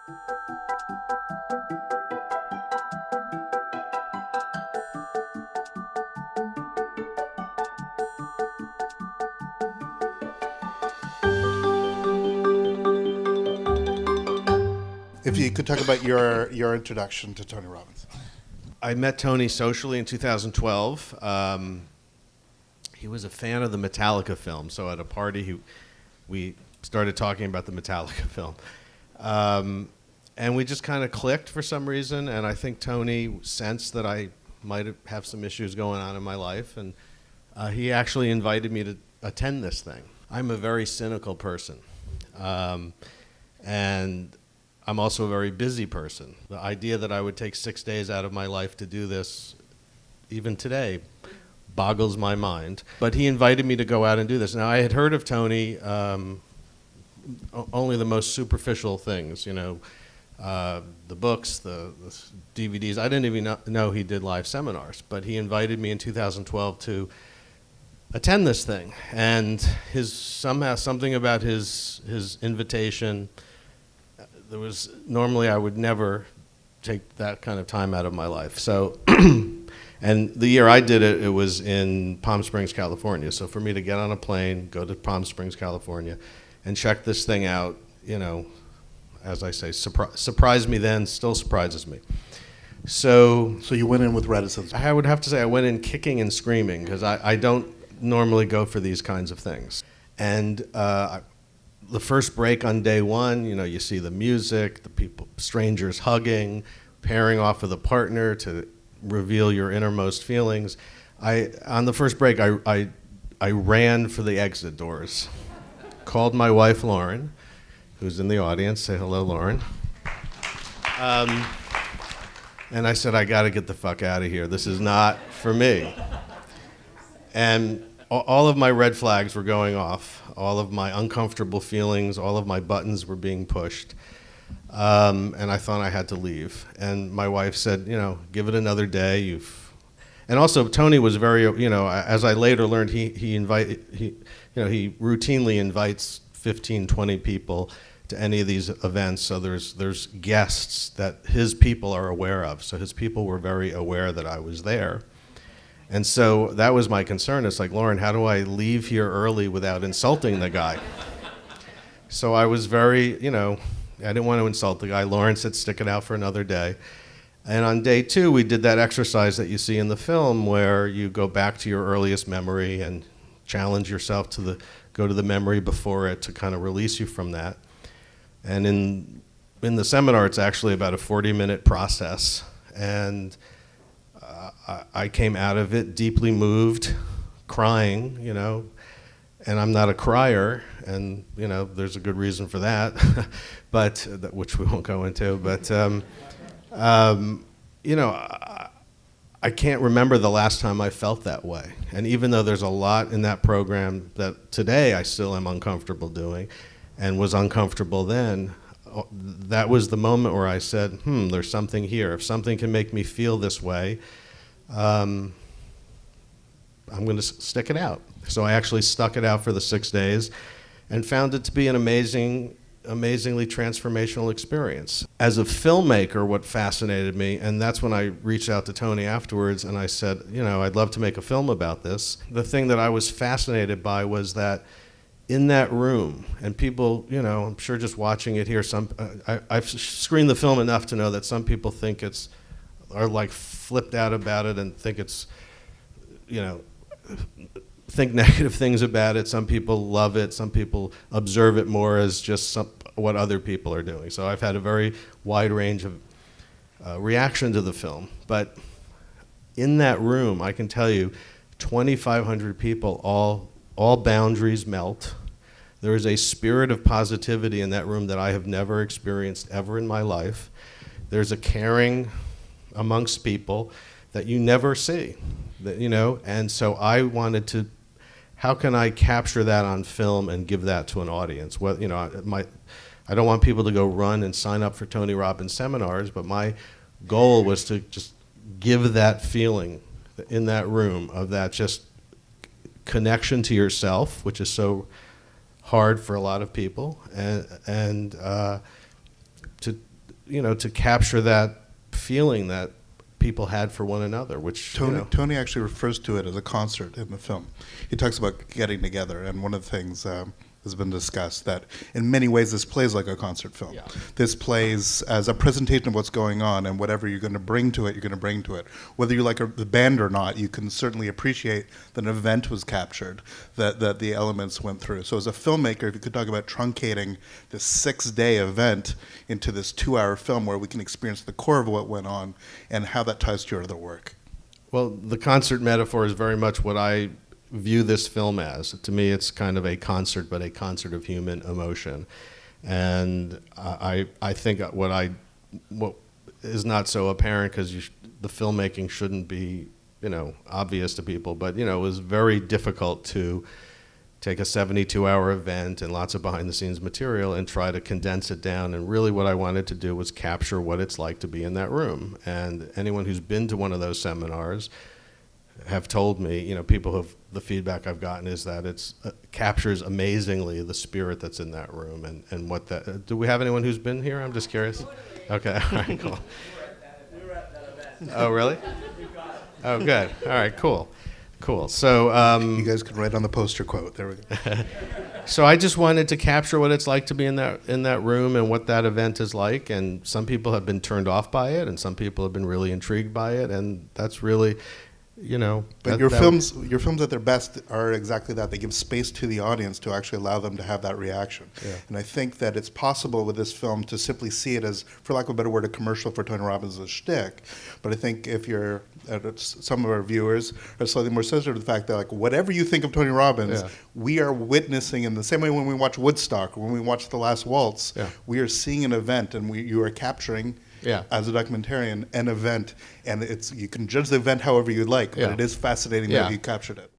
If you could talk about your introduction to Tony Robbins. I met Tony socially in 2012. He was a fan of the Metallica film, so at a party we started talking about the Metallica film. And we just kind of clicked for some reason, and I think Tony sensed that I might have some issues going on in my life, and he actually invited me to attend this thing. I'm a very cynical person, and I'm also a very busy person. The idea that I would take 6 days out of my life to do this, even today, boggles my mind. But he invited me to go out and do this. Now, I had heard of Tony only the most superficial things, you know, the books, the DVDs. I didn't even know he did live seminars, but he invited me in 2012 to attend this thing. And somehow something about his invitation, there was, normally I would never take that kind of time out of my life. So, and the year I did it, it was in Palm Springs, California. So for me to get on a plane, go to Palm Springs, California, and check this thing out, you know, as I say, surprised me then, still surprises me. So you went in with reticence. I would have to say I went in kicking and screaming, because I don't normally go for these kinds of things. And the first break on day one, you know, you see the music, the people, strangers hugging, pairing off with a partner to reveal your innermost feelings. On the first break, I ran for the exit doors, called my wife, Lauren, who's in the audience. Say hello, Lauren. And I said, I got to get the fuck out of here. This is not for me. And all of my red flags were going off. All of my uncomfortable feelings, all of my buttons were being pushed. And I thought I had to leave. And my wife said, you know, give it another day. And also Tony was very, you know, as I later learned, he routinely invites 15, 20 people to any of these events. So there's guests that his people are aware of. So his people were very aware that I was there. And so that was my concern. It's like, Lauren, how do I leave here early without insulting the guy? So I was very, you know, I didn't want to insult the guy. Lauren said, stick it out for another day. And on day two, we did that exercise that you see in the film where you go back to your earliest memory and challenge yourself to go to the memory before it to kind of release you from that. And in the seminar, it's actually about a 40-minute process. And I came out of it deeply moved, crying, you know, and I'm not a crier, and, you know, there's a good reason for that, but which we won't go into, but, you know, I can't remember the last time I felt that way. And even though there's a lot in that program that today I still am uncomfortable doing and was uncomfortable then, that was the moment where I said, there's something here. If something can make me feel this way, I'm going to stick it out. So I actually stuck it out for the 6 days and found it to be an amazingly transformational experience. As a filmmaker, what fascinated me, and that's when I reached out to Tony afterwards and I said, you know, I'd love to make a film about this. The thing that I was fascinated by was that in that room, and people, you know, I'm sure just watching it here, I've screened the film enough to know that some people think are like flipped out about it and think it's, you know, think negative things about it. Some people love it. Some people observe it more as just what other people are doing. So I've had a very wide range of reaction to the film. But in that room, I can tell you, 2,500 people, all boundaries melt. There is a spirit of positivity in that room that I have never experienced ever in my life. There's a caring amongst people that you never see, you know, and so I wanted to, how can I capture that on film and give that to an audience? Well, you know, I don't want people to go run and sign up for Tony Robbins seminars, but my goal was to just give that feeling in that room of that just connection to yourself, which is so hard for a lot of people, and to capture that feeling that people had for one another, which Tony actually refers to it as a concert in the film. He talks about getting together, and one of the things has been discussed that in many ways this plays like a concert film. Yeah. This plays as a presentation of what's going on, and whatever you're going to bring to it, you're going to bring to it. Whether you like the band or not, you can certainly appreciate that an event was captured, that the elements went through. So as a filmmaker, if you could talk about truncating this 6-day event into this 2-hour film where we can experience the core of what went on and how that ties to your other work. Well, the concert metaphor is very much what I view this film as. To me, it's kind of a concert, but a concert of human emotion. And I think what is not so apparent, because the filmmaking shouldn't be obvious to people, but it was very difficult to take a 72-hour event and lots of behind-the-scenes material and try to condense it down. And really what I wanted to do was capture what it's like to be in that room. And anyone who's been to one of those seminars have told me, the feedback I've gotten is that it captures amazingly the spirit that's in that room and what that. Do we have anyone who's been here? I'm just curious. Okay, all right, cool. We were at that event. Oh, really? You got it. Oh, good. All right, cool. So You guys can write on the poster quote. There we go. so I just wanted to capture what it's like to be in that room and what that event is like. And some people have been turned off by it, and some people have been really intrigued by it, and that's really. But your films at their best are exactly that. They give space to the audience to actually allow them to have that reaction. Yeah. And I think that it's possible with this film to simply see it as, for lack of a better word, a commercial for Tony Robbins' shtick. But I think if some of our viewers are slightly more sensitive to the fact that, like, whatever you think of Tony Robbins, we are witnessing in the same way when we watch Woodstock or when we watch The Last Waltz, we are seeing an event, and you are capturing. As a documentarian, an event, and you can judge the event however you like, but it is fascinating that you captured it.